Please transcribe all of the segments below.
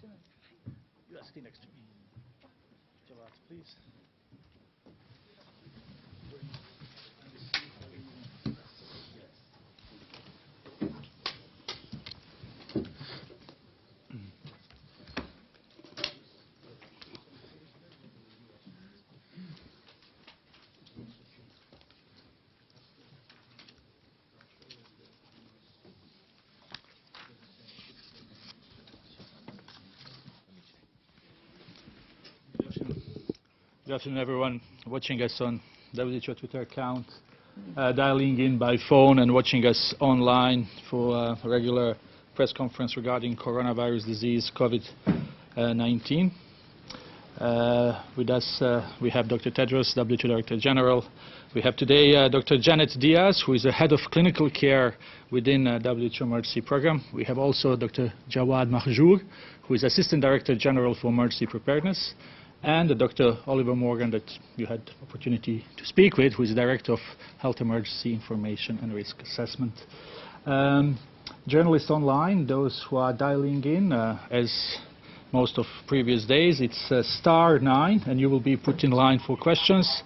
You are sitting next to me. Jawad, please. Good afternoon, everyone watching us on WHO Twitter account, dialing in by phone and watching us online for a regular press conference regarding coronavirus disease, COVID-19. With us, we have Dr. Tedros, WHO Director General. We have today Dr. Janet Diaz, who is the Head of Clinical Care within WHO Emergency Program. We have also Dr. Jawad Mahjour, who is Assistant Director General for Emergency Preparedness, and Dr. Oliver Morgan, that you had opportunity to speak with, who is the Director of Health Emergency Information and Risk Assessment. Journalists online, those who are dialing in, as most of previous days, it's *9, and you will be put in line for questions.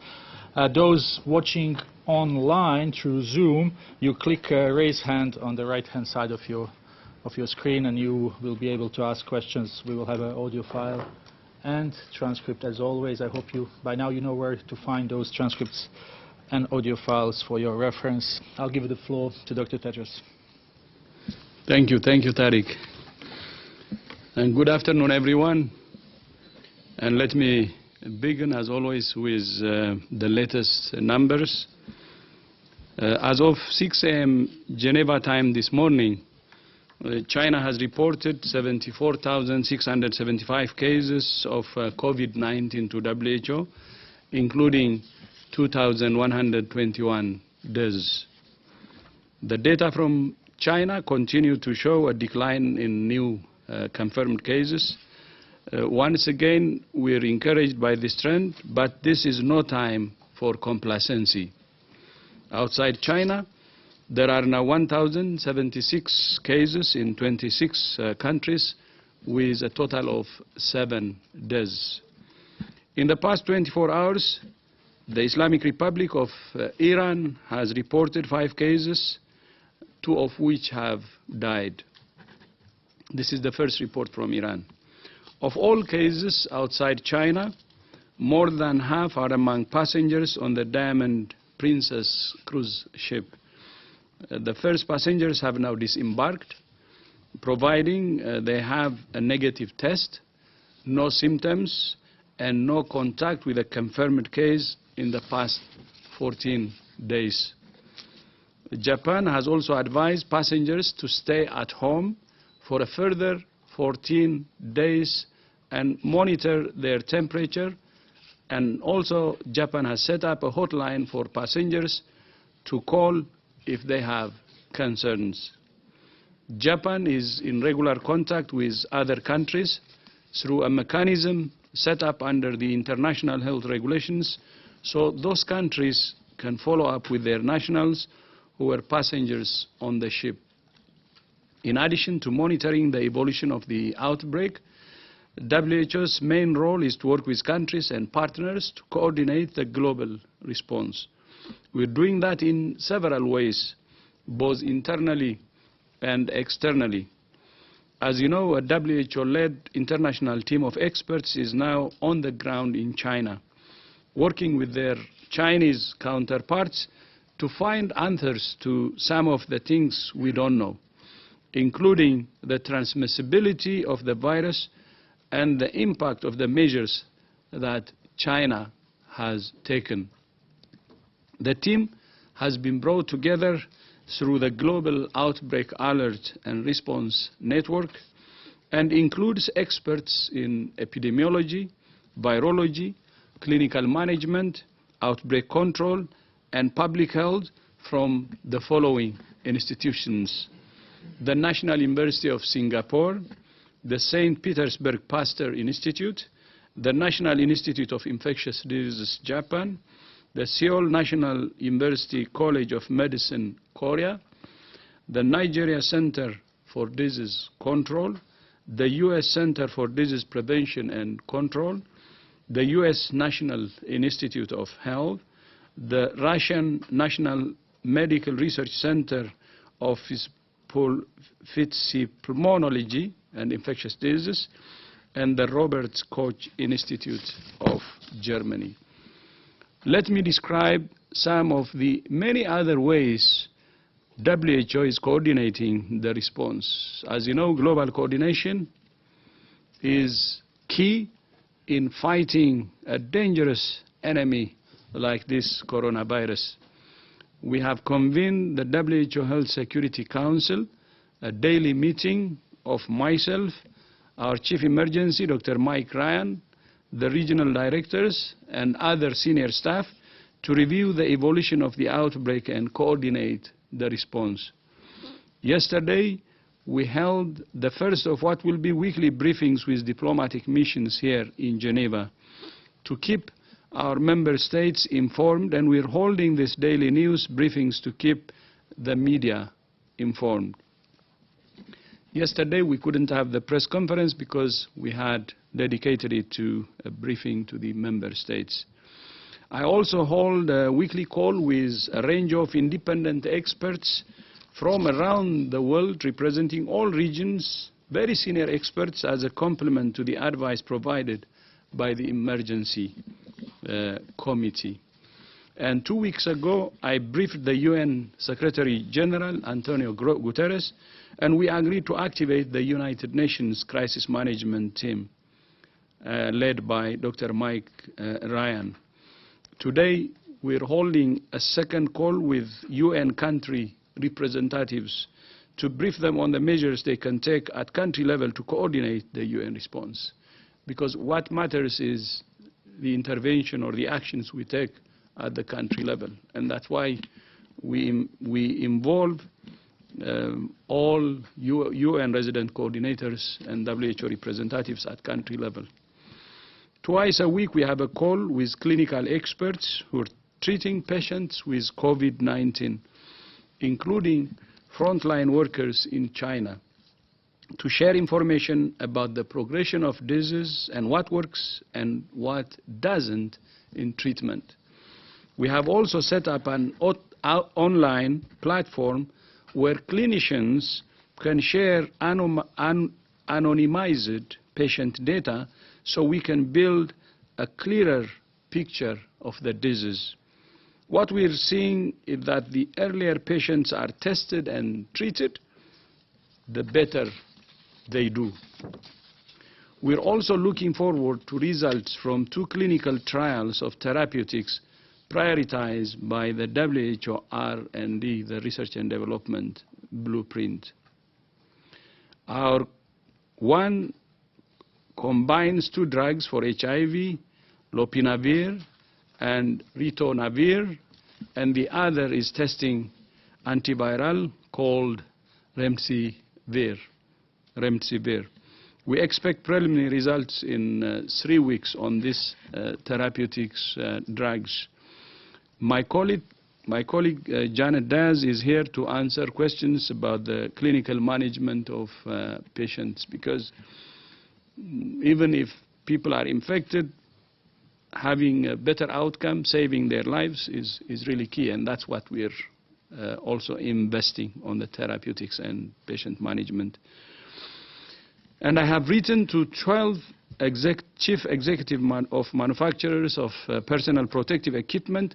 Those watching online through Zoom, you click raise hand on the right-hand side of your screen, and you will be able to ask questions. We will have an audio file and transcript as always. I hope by now you know where to find those transcripts and audio files for your reference. I'll give the floor to Dr. Tedros. Thank you, Tariq. And good afternoon, everyone. And let me begin, as always, with the latest numbers. As of 6 a.m. Geneva time this morning, China has reported 74,675 cases of COVID-19 to WHO, including 2,121 deaths. The data from China continue to show a decline in new confirmed cases. Once again, we are encouraged by this trend, but this is no time for complacency. Outside China, there are now 1,076 cases in 26 countries, with a total of 7 deaths. In the past 24 hours, the Islamic Republic of Iran has reported 5 cases, 2 of which have died. This is the first report from Iran. Of all cases outside China, more than half are among passengers on the Diamond Princess cruise ship. The first passengers have now disembarked, providing they have a negative test, no symptoms, and no contact with a confirmed case in the past 14 days. Japan has also advised passengers to stay at home for a further 14 days and monitor their temperature. And also, Japan has set up a hotline for passengers to call if they have concerns. Japan is in regular contact with other countries through a mechanism set up under the international health regulations, so those countries can follow up with their nationals who were passengers on the ship. In addition to monitoring the evolution of the outbreak, WHO's main role is to work with countries and partners to coordinate the global response. We're doing that in several ways, both internally and externally. As you know, a WHO-led international team of experts is now on the ground in China, working with their Chinese counterparts to find answers to some of the things we don't know, including the transmissibility of the virus and the impact of the measures that China has taken. The team has been brought together through the Global Outbreak Alert and Response Network and includes experts in epidemiology, virology, clinical management, outbreak control, and public health from the following institutions: the National University of Singapore, the St. Petersburg Pasteur Institute, the National Institute of Infectious Diseases Japan, the Seoul National University College of Medicine Korea, the Nigeria Center for Disease Control, the U.S. Center for Disease Prevention and Control, the U.S. National Institute of Health, the Russian National Medical Research Center of Pulmonology and Infectious Diseases, and the Robert Koch Institute of Germany. Let me describe some of the many other ways WHO is coordinating the response. As you know, global coordination is key in fighting a dangerous enemy like this coronavirus. We have convened the WHO Health Security Council, a daily meeting of myself, our Chief Emergency, Dr. Mike Ryan, the regional directors, and other senior staff to review the evolution of the outbreak and coordinate the response. Yesterday, we held the first of what will be weekly briefings with diplomatic missions here in Geneva to keep our member states informed, and we're holding these daily news briefings to keep the media informed. Yesterday, we couldn't have the press conference because we had dedicated it to a briefing to the member states. I also hold a weekly call with a range of independent experts from around the world representing all regions, very senior experts as a complement to the advice provided by the emergency committee. And 2 weeks ago, I briefed the UN Secretary General, Antonio Guterres, and we agreed to activate the United Nations Crisis Management Team, led by Dr. Mike Ryan. Today, we're holding a second call with UN country representatives to brief them on the measures they can take at country level to coordinate the UN response. Because what matters is the intervention or the actions we take at the country level. And that's why we involve all UN resident coordinators and WHO representatives at country level. Twice a week we have a call with clinical experts who are treating patients with COVID-19, including frontline workers in China, to share information about the progression of disease and what works and what doesn't in treatment. We have also set up an online platform where clinicians can share anonymized patient data so we can build a clearer picture of the disease. What we're seeing is that the earlier patients are tested and treated, the better they do. We're also looking forward to results from 2 clinical trials of therapeutics prioritized by the WHO R&D, the Research and Development Blueprint. Our one combines 2 drugs for HIV, lopinavir and ritonavir, and the other is testing antiviral called remdesivir. We expect preliminary results in 3 weeks on these therapeutics drugs. My colleague Janet Diaz is here to answer questions about the clinical management of patients, because even if people are infected, having a better outcome, saving their lives is really key, and that's what we're also investing on the therapeutics and patient management. And I have written to 12 chief executive of manufacturers of personal protective equipment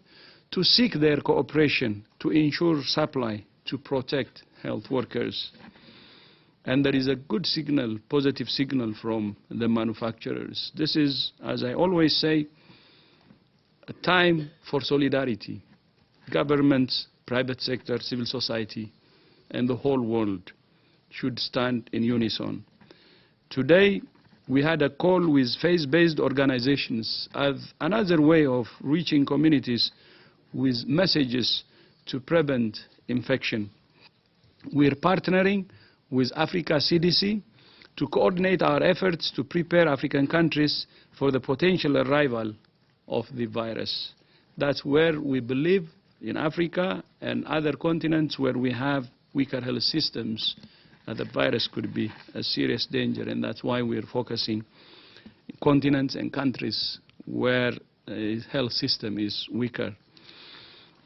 to seek their cooperation to ensure supply to protect health workers. And there is a good signal, positive signal from the manufacturers. This is, as I always say, a time for solidarity. Governments, private sector, civil society, and the whole world should stand in unison. Today, we had a call with faith-based organizations as another way of reaching communities with messages to prevent infection. We're partnering with Africa CDC to coordinate our efforts to prepare African countries for the potential arrival of the virus. That's where we believe, in Africa and other continents where we have weaker health systems, the virus could be a serious danger, and that's why we're focusing continents and countries where a health system is weaker.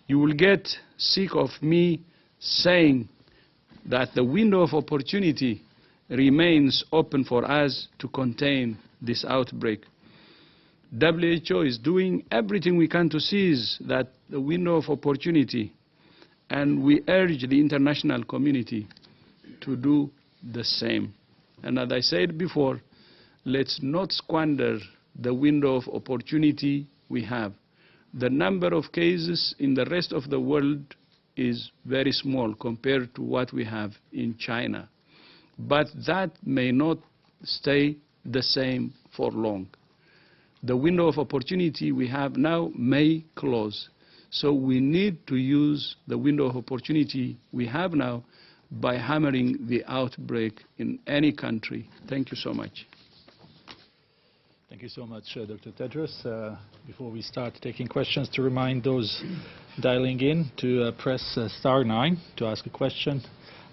You will get sick of me saying that the window of opportunity remains open for us to contain this outbreak. WHO is doing everything we can to seize that the window of opportunity, and we urge the international community to do the same. And as I said before, let's not squander the window of opportunity we have. The number of cases in the rest of the world is very small compared to what we have in China. But that may not stay the same for long. The window of opportunity we have now may close. So we need to use the window of opportunity we have now by hammering the outbreak in any country. Thank you so much. Thank you so much, Dr. Tedros. Before we start taking questions, to remind those dialing in to press *9 to ask a question.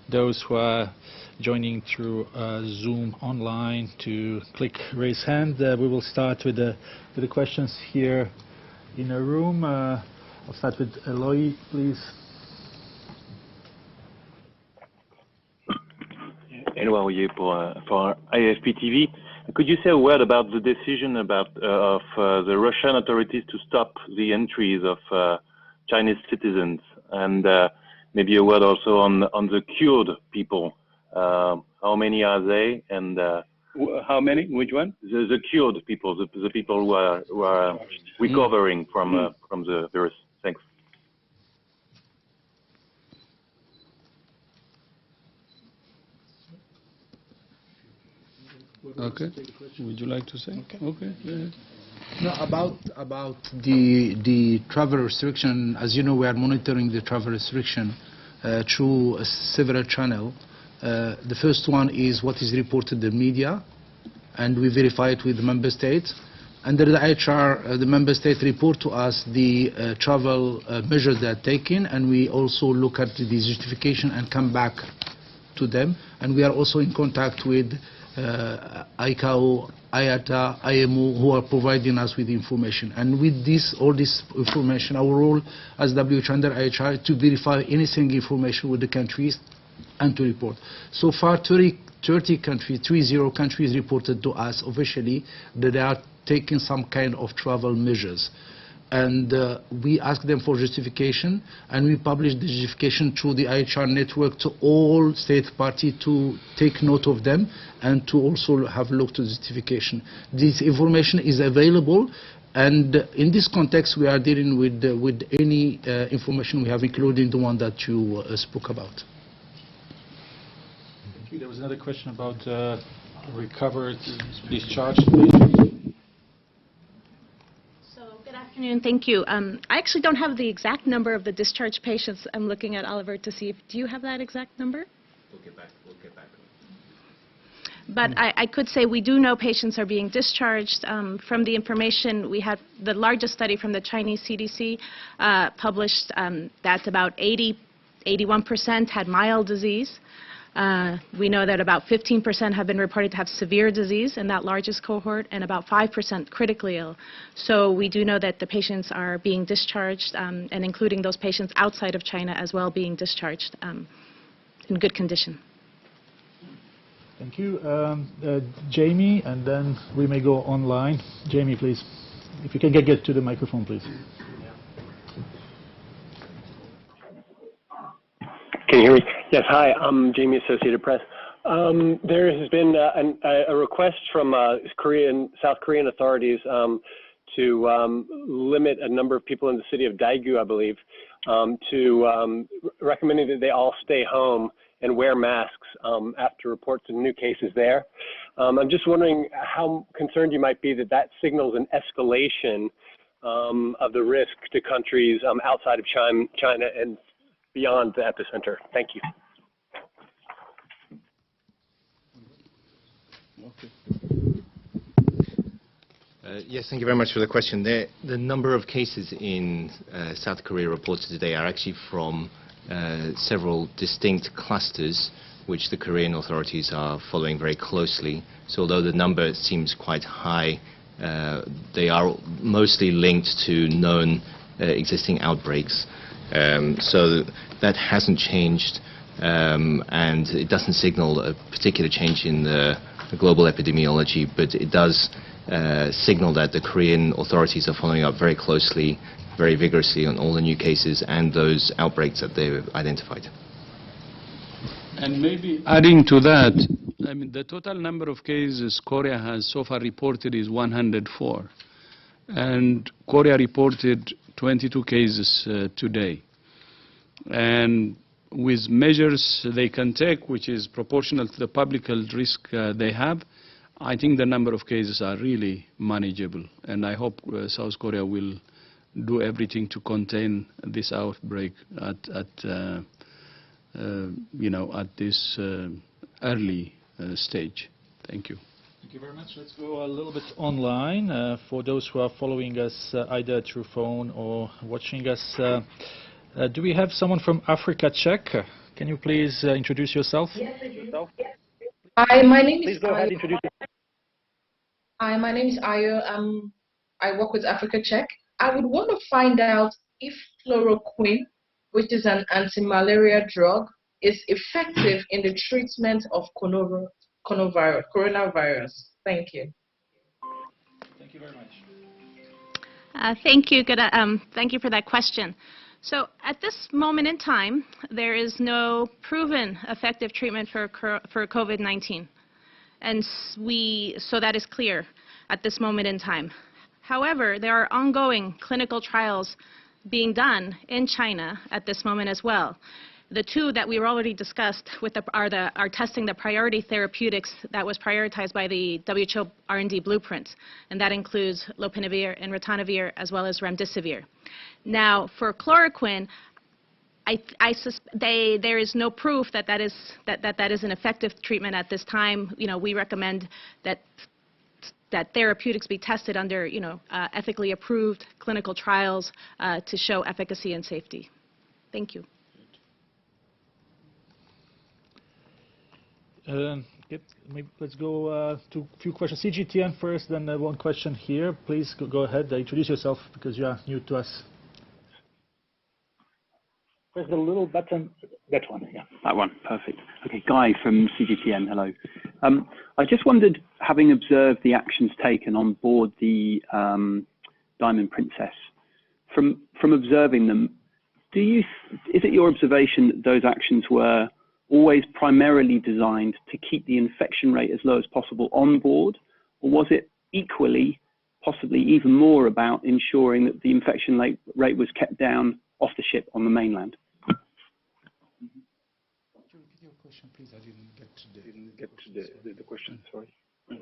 Those who are joining through Zoom online to click raise hand. We will start with the questions here in the room. I'll start with Eloy, please. Hello, for IFP TV. Could you say a word about the decision of the Russian authorities to stop the entries of Chinese citizens, and maybe a word also on the cured people? How many are they, and how many? Which one? The cured people, the people who are recovering from the virus. Thanks. Okay. Would you like to say? Okay. Yeah. No, about the travel restriction. As you know, we are monitoring the travel restriction through several channels. The first one is what is reported in the media, and we verify it with the member states. Under the HR, the member states report to us the travel measures they are taking, and we also look at the justification and come back to them. And we are also in contact with ICAO, IATA, IMO, who are providing us with information. And with this, all this information, our role as WHO under IHR to verify anything information with the countries and to report. So far, 30 countries reported to us officially that they are taking some kind of travel measures. And we ask them for justification, and we publish the justification through the IHR network to all state parties to take note of them and to also have a look to justification. This information is available, and in this context we are dealing with any information we have, including the one that you spoke about. There was another question about recovered discharge. Good afternoon, thank you. I actually don't have the exact number of the discharged patients. I'm looking at Oliver to see if, do you have that exact number? We'll get back. But I could say we do know patients are being discharged. From the information we had, the largest study from the Chinese CDC published that about 81% had mild disease. We know that about 15% have been reported to have severe disease in that largest cohort, and about 5% critically ill. So we do know that the patients are being discharged, and including those patients outside of China as well being discharged in good condition. Thank you. Jamie, and then we may go online. Jamie, please. If you can get to the microphone, please. Can you hear me? Yes, hi, I'm Jamie, Associated Press. There has been a request from South Korean authorities to limit a number of people in the city of Daegu, I believe, to recommending that they all stay home and wear masks after reports of new cases there. I'm just wondering how concerned you might be that that signals an escalation of the risk to countries outside of China and beyond the epicenter. Thank you. Yes, thank you very much for the question. The number of cases in South Korea reported today are actually from several distinct clusters. which the Korean authorities are following very closely. So although the number seems quite high, they are mostly linked to known existing outbreaks. So that hasn't changed, and it doesn't signal a particular change in the global epidemiology, but it does signal that the Korean authorities are following up very closely, very vigorously on all the new cases and those outbreaks that they've identified. And maybe adding to that, I mean, the total number of cases Korea has so far reported is 104. And Korea reported 22 cases today. And with measures they can take, which is proportional to the public health risk they have, I think the number of cases are really manageable. And I hope South Korea will do everything to contain this outbreak at this early stage. Thank you. Thank you very much. Let's go a little bit online for those who are following us either through phone or watching us. Do we have someone from Africa Czech? Can you please introduce yourself? Yes, I do. Hi, my name is Ayo. Hi, my name is Ayo. I work with Africa Czech. I would want to find out if chloroquine, which is an anti-malaria drug, is effective in the treatment of coronavirus. Thank you. Thank you very much. Thank you. Thank you for that question. So at this moment in time, there is no proven effective treatment for COVID-19. And so that is clear at this moment in time. However, there are ongoing clinical trials being done in China at this moment as well. The two that we already discussed are testing the priority therapeutics that was prioritized by the WHO R&D blueprint, and that includes lopinavir and ritonavir as well as remdesivir. Now, for chloroquine, there is no proof that is an effective treatment at this time. You know, we recommend that therapeutics be tested under ethically approved clinical trials to show efficacy and safety. Thank you. Maybe let's go to a few questions. CGTN first, then one question here. Please go ahead. Introduce yourself because you are new to us. Press the little button. That one, yeah. That one, perfect. Okay, Guy from CGTN, hello. I just wondered, having observed the actions taken on board the Diamond Princess, from observing them, is it your observation that those actions were always primarily designed to keep the infection rate as low as possible on board, or was it equally, possibly even more about ensuring that the infection rate was kept down off the ship on the mainland? Could you repeat your question, please? I didn't get to the question, sorry. I'm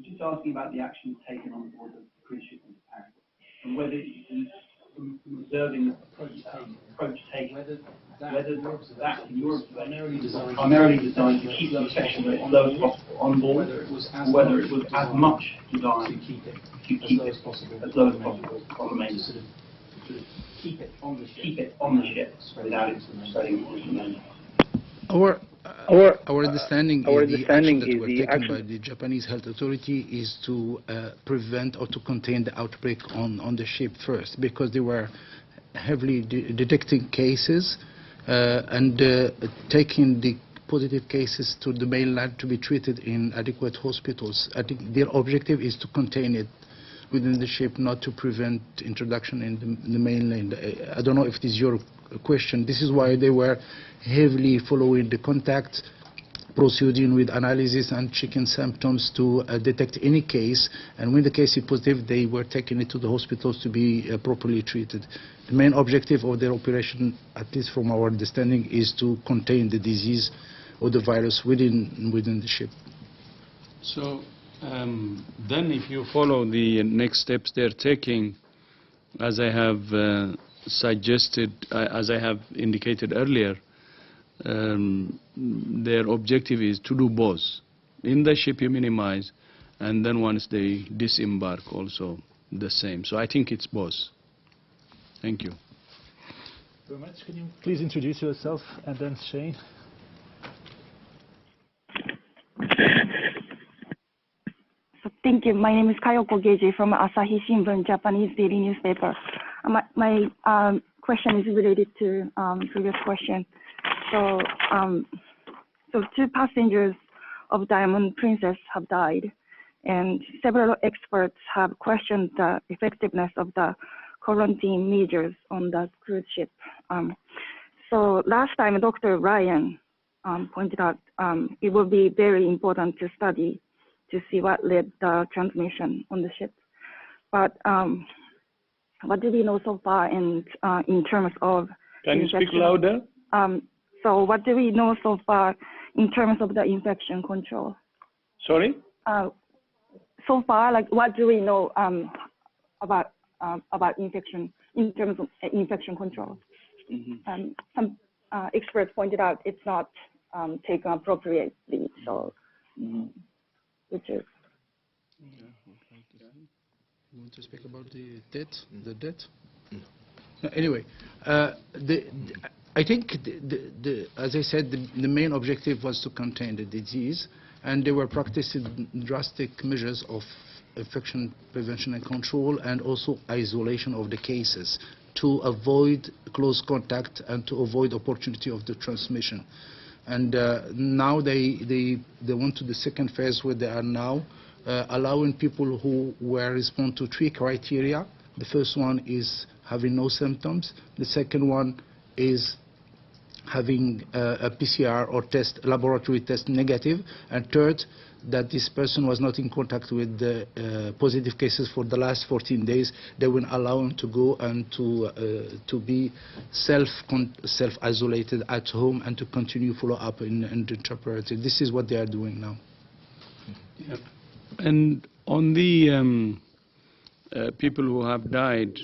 just asking about the actions taken on board the cruise ship in Paris, and whether it was from observing the approach taken, whether that in Europe was primarily designed to keep the infection rate as low as possible on board, or whether it was as much designed to keep it as low as possible on the mainland. Keep it on the ship without it spreading across the mainland. Our understanding is the action that were taken by the Japanese health authority is to prevent or to contain the outbreak on the ship first, because they were heavily detecting cases and taking the positive cases to the mainland to be treated in adequate hospitals. I think their objective is to contain it within the ship, not to prevent introduction in the mainland. I don't know if this is your question. This is why they were heavily following the contact, proceeding with analysis and checking symptoms to detect any case, and when the case is positive, they were taking it to the hospitals to be properly treated. The main objective of their operation, at least from our understanding, is to contain the disease or the virus within the ship. So then if you follow the next steps they're taking, as I have suggested, as I have indicated earlier, their objective is to do both. In the ship you minimize, and then once they disembark also the same. So I think it's both. Thank you. Very much. Can you please introduce yourself and then Shane? Thank you. My name is Kayoko Geiji from Asahi Shimbun, Japanese daily newspaper. My question is related to previous question. So, so 2 passengers of Diamond Princess have died, and several experts have questioned the effectiveness of the quarantine measures on the cruise ship. So last time, Dr. Ryan pointed out it will be very important to study to see what led the transmission on the ship. But what do we know so far in terms of Can you speak louder? So what do we know so far in terms of the infection control? Sorry? So far, like what do we know about infection in terms of infection control? Mm-hmm. Some experts pointed out it's not taken appropriately. So, which is. You want to speak about the debt? No, anyway, I think, as I said, the main objective was to contain the disease, and they were practicing drastic measures of infection prevention and control, and also isolation of the cases to avoid close contact and to avoid opportunity of the transmission. And now they went to the second phase, where they are now allowing people who were respond to 3 criteria. The first one is having no symptoms. The second one is having a PCR or laboratory test negative. And third, that this person was not in contact with the positive cases for the last 14 days. They will allow them to go and to be self-isolated at home and to continue follow-up in the temporary. This is what they are doing now. Yeah. And on the people who have died,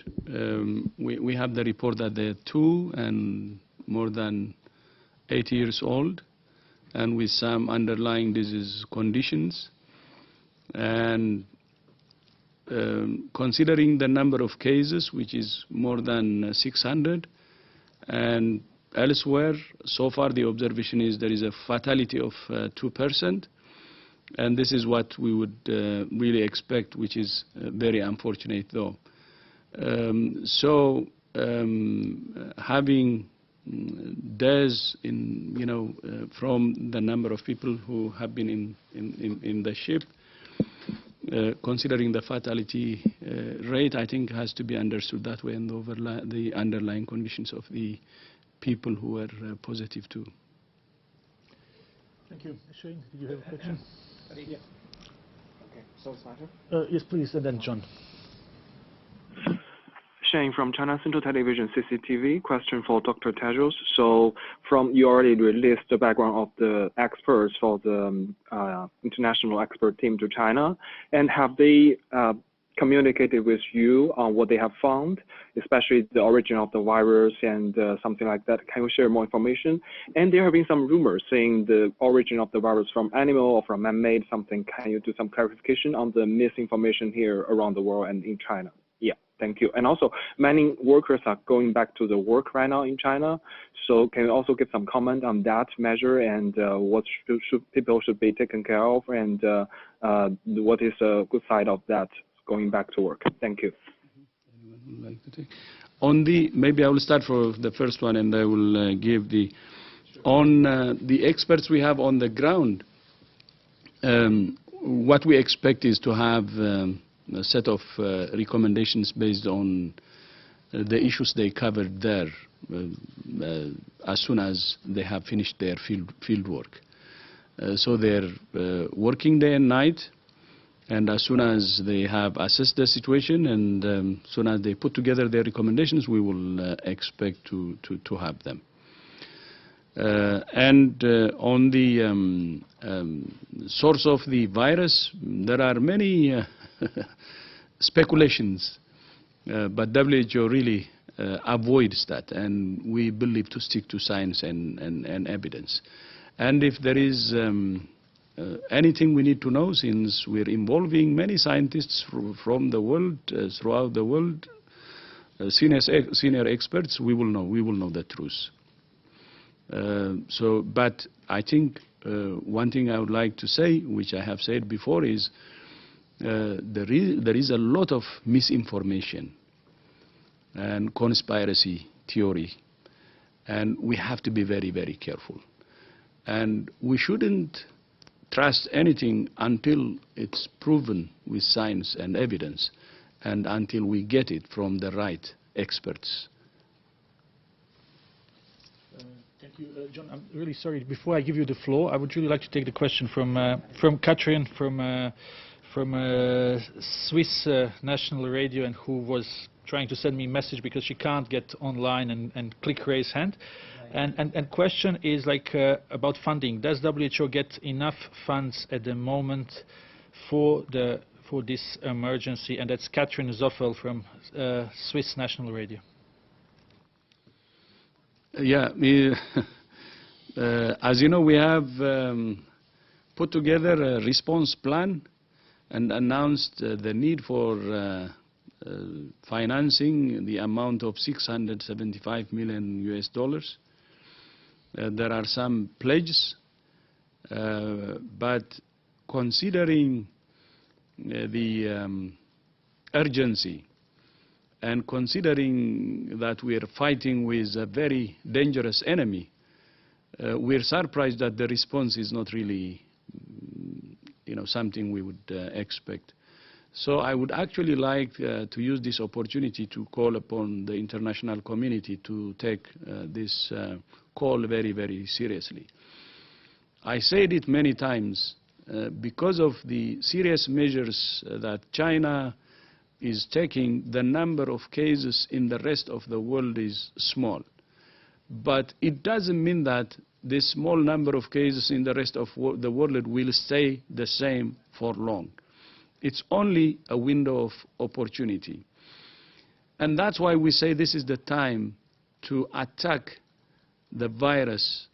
we have the report that they're 2 and more than 80 years old, and with some underlying disease conditions. And considering the number of cases, which is more than 600, and elsewhere, so far the observation is there is a fatality of 2%. And this is what we would really expect, which is very unfortunate, though. Having deaths in, from the number of people who have been in the ship, considering the fatality rate, I think has to be understood that way, and the underlying conditions of the people who were positive too. Thank you. Shane, did you have a question? Yeah. Okay. So, Sasha? Yes, please, and then John. Shane from China Central Television, CCTV. Question for Dr. Tedros. So, you already released the background of the experts for the international expert team to China, and have they communicated with you on what they have found, especially the origin of the virus and something like that? Can you share more information? And there have been some rumors saying the origin of the virus from animal or from man-made something. Can you do some clarification on the misinformation here around the world and in China? Yeah, thank you. And also, many workers are going back to the work right now in China. So can you also give some comment on that measure, and what people should be taken care of, and what is a good side of that going back to work? Thank you. On the, maybe I will start for the first one, and I will give the, on the experts we have on the ground, what we expect is to have a set of recommendations based on the issues they covered there as soon as they have finished their field work. So they're working day and night, and as soon as they have assessed the situation, and as soon as they put together their recommendations, we will expect to have them. And on the source of the virus, there are many speculations, but WHO really avoids that, and we believe to stick to science and evidence. And if there is anything we need to know, since we're involving many scientists from the world, throughout the world, senior experts, we will know the truth. But I think one thing I would like to say, which I have said before, is there is a lot of misinformation and conspiracy theory, and we have to be very, very careful. And we shouldn't trust anything until it's proven with science and evidence, and until we get it from the right experts. Thank you, John. I'm really sorry. Before I give you the floor, I would really like to take the question from Catherine from Swiss National Radio, and who was trying to send me a message because she can't get online and click raise hand. And question is like about funding. Does WHO get enough funds at the moment for this emergency? And that's Catherine Zoffel from Swiss National Radio. Yeah, as you know, we have put together a response plan and announced the need for financing the amount of $675 million. There are some pledges, but considering the urgency and considering that we are fighting with a very dangerous enemy, we're surprised that the response is not really, something we would expect. So I would actually like to use this opportunity to call upon the international community to take this call very, very seriously. I said it many times, because of the serious measures that China is taking, the number of cases in the rest of the world is small. But it doesn't mean that this small number of cases in the rest of the world will stay the same for long. It's only a window of opportunity. And that's why we say this is the time to attack the virus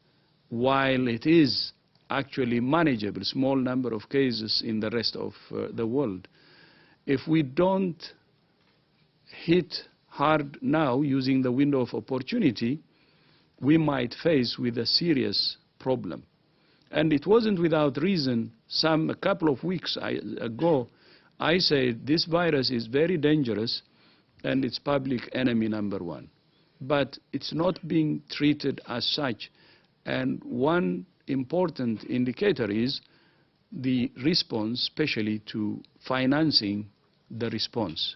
while it is actually manageable, small number of cases in the rest of the world. If we don't hit hard now using the window of opportunity, we might face with a serious problem. And it wasn't without reason. A couple of weeks ago, I said this virus is very dangerous and it's public enemy #1. But it's not being treated as such. And one important indicator is the response, especially to financing the response.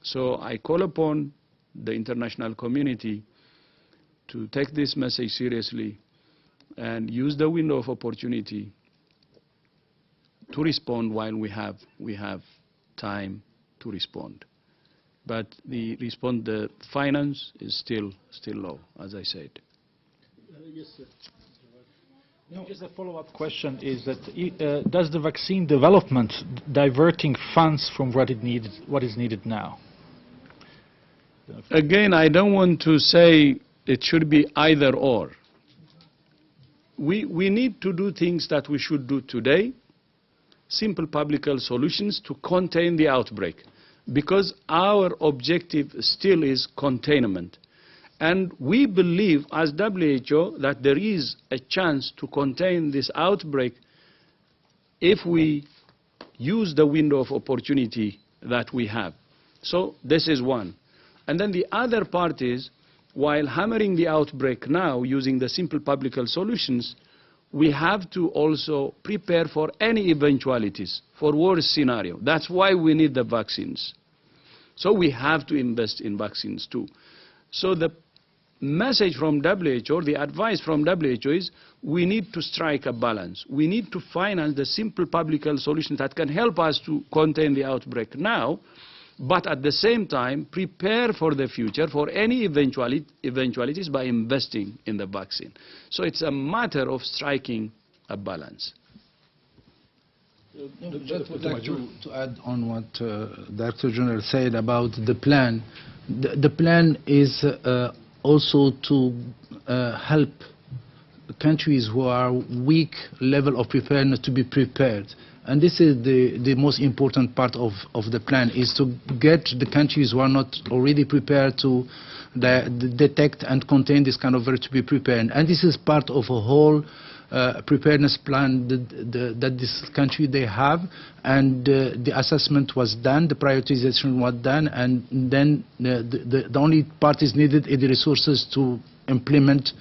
So I call upon the international community to take this message seriously and use the window of opportunity to respond while we have time to respond. But the finance is still low, as I said. Yes, sir. Just a follow-up question is that does the vaccine development diverting funds from what is needed now? Again, I don't want to say it should be either or. We need to do things that we should do today, simple public health solutions to contain the outbreak, because our objective still is containment. And we believe as WHO that there is a chance to contain this outbreak if we use the window of opportunity that we have. So this is one. And then the other part is, while hammering the outbreak now using the simple public health solutions, we have to also prepare for any eventualities, for worst scenario. That's why we need the vaccines. So we have to invest in vaccines too. So the message from WHO, the advice from WHO is we need to strike a balance. We need to finance the simple public health solutions that can help us to contain the outbreak now, but at the same time prepare for the future, for any eventualities by investing in the vaccine. So it's a matter of striking a balance. Just would like to add on what Director General said about the plan. The plan is also to help countries who are weak level of preparedness to be prepared. And this is the most important part of the plan, is to get the countries who are not already prepared to detect and contain this kind of virus to be prepared. And this is part of a whole preparedness plan that this country they have, and the assessment was done, the prioritization was done, and then the only part is needed is the resources to implement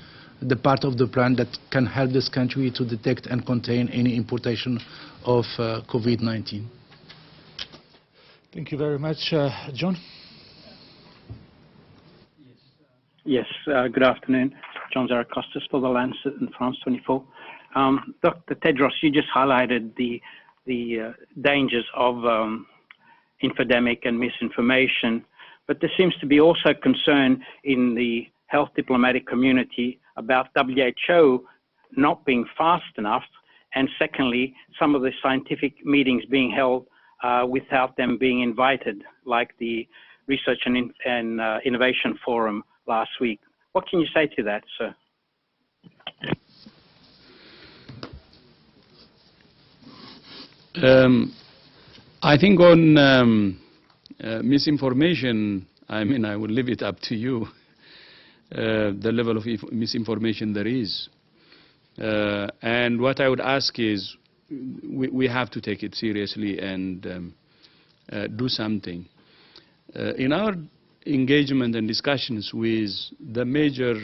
the part of the plan that can help this country to detect and contain any importation of COVID-19. Thank you very much. John? Yes, good afternoon. John Zaracostas for The Lancet and France 24. Dr. Tedros, you just highlighted the dangers of infodemic and misinformation, but there seems to be also concern in the health diplomatic community about WHO not being fast enough, and secondly, some of the scientific meetings being held without them being invited, like the Research and Innovation Forum last week. What can you say to that, sir? I think on misinformation, I mean, I will leave it up to you, the level of misinformation there is. And what I would ask is, we have to take it seriously and do something. In our engagement and discussions with the major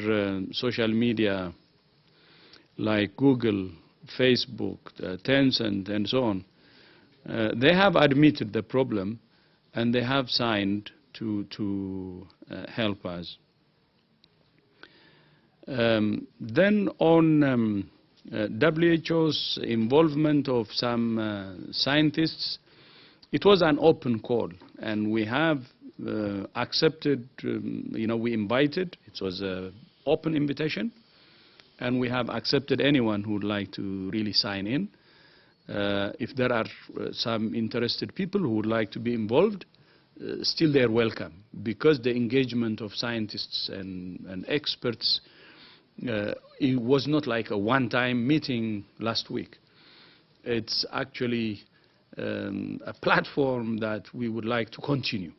social media like Google, Facebook, Tencent, and so on, they have admitted the problem and they have signed to help us. Then on WHO's involvement of some scientists, it was an open call, and we have accepted, we invited, it was an open invitation, and we have accepted anyone who would like to really sign in. If there are some interested people who would like to be involved, still they're welcome, because the engagement of scientists and experts, it was not like a one-time meeting last week. It's actually a platform that we would like to continue.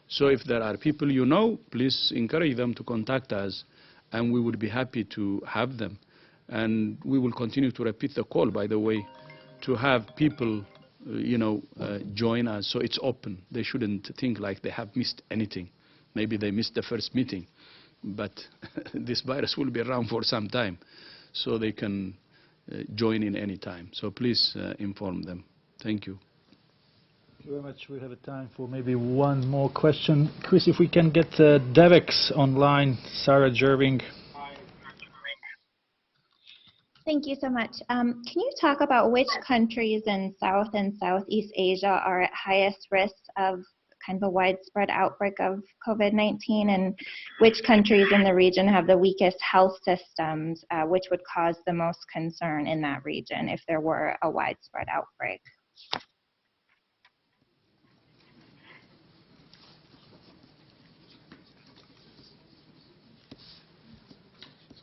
So if there are people you know, please encourage them to contact us, and we would be happy to have them. And we will continue to repeat the call, by the way, to have people, join us. So it's open. They shouldn't think like they have missed anything. Maybe they missed the first meeting, but this virus will be around for some time, so they can join in any time. So please inform them. Thank you. Thank you very much. We have a time for maybe one more question. Chris, if we can get Devex online, Sarah Jerving. Thank you so much. Can you talk about which countries in South and Southeast Asia are at highest risk of kind of a widespread outbreak of COVID-19, and which countries in the region have the weakest health systems, which would cause the most concern in that region if there were a widespread outbreak?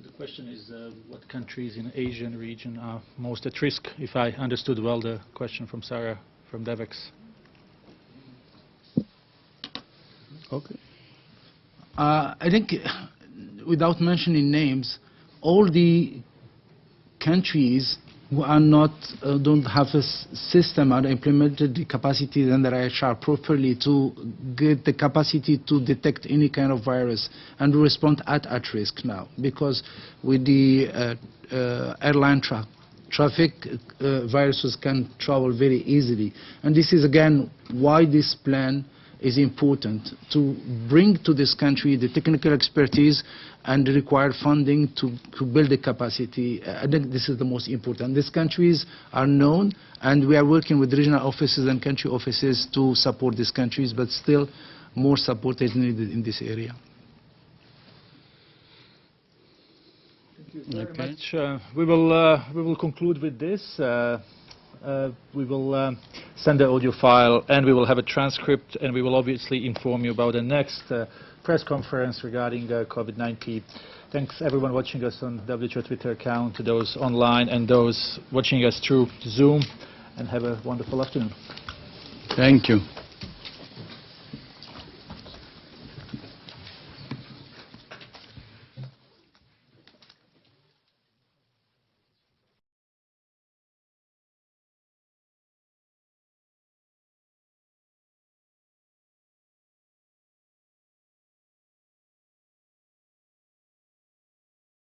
The question is what countries in the Asian region are most at risk, if I understood well the question from Sarah from Devex. Okay. I think, without mentioning names, all the countries who are not, don't have a system or implemented the capacity and the HR properly to get the capacity to detect any kind of virus and respond at risk now, because with the airline traffic, viruses can travel very easily. And this is again why this plan is important, to bring to this country the technical expertise and the required funding to build the capacity. I think this is the most important. These countries are known, and we are working with regional offices and country offices to support these countries, but still more support is needed in this area. Thank you very much. We will conclude with this. We will send the audio file, and we will have a transcript, and we will obviously inform you about the next press conference regarding COVID-19. Thanks everyone watching us on WHO Twitter account, to those online and those watching us through Zoom, and have a wonderful afternoon. Thank you.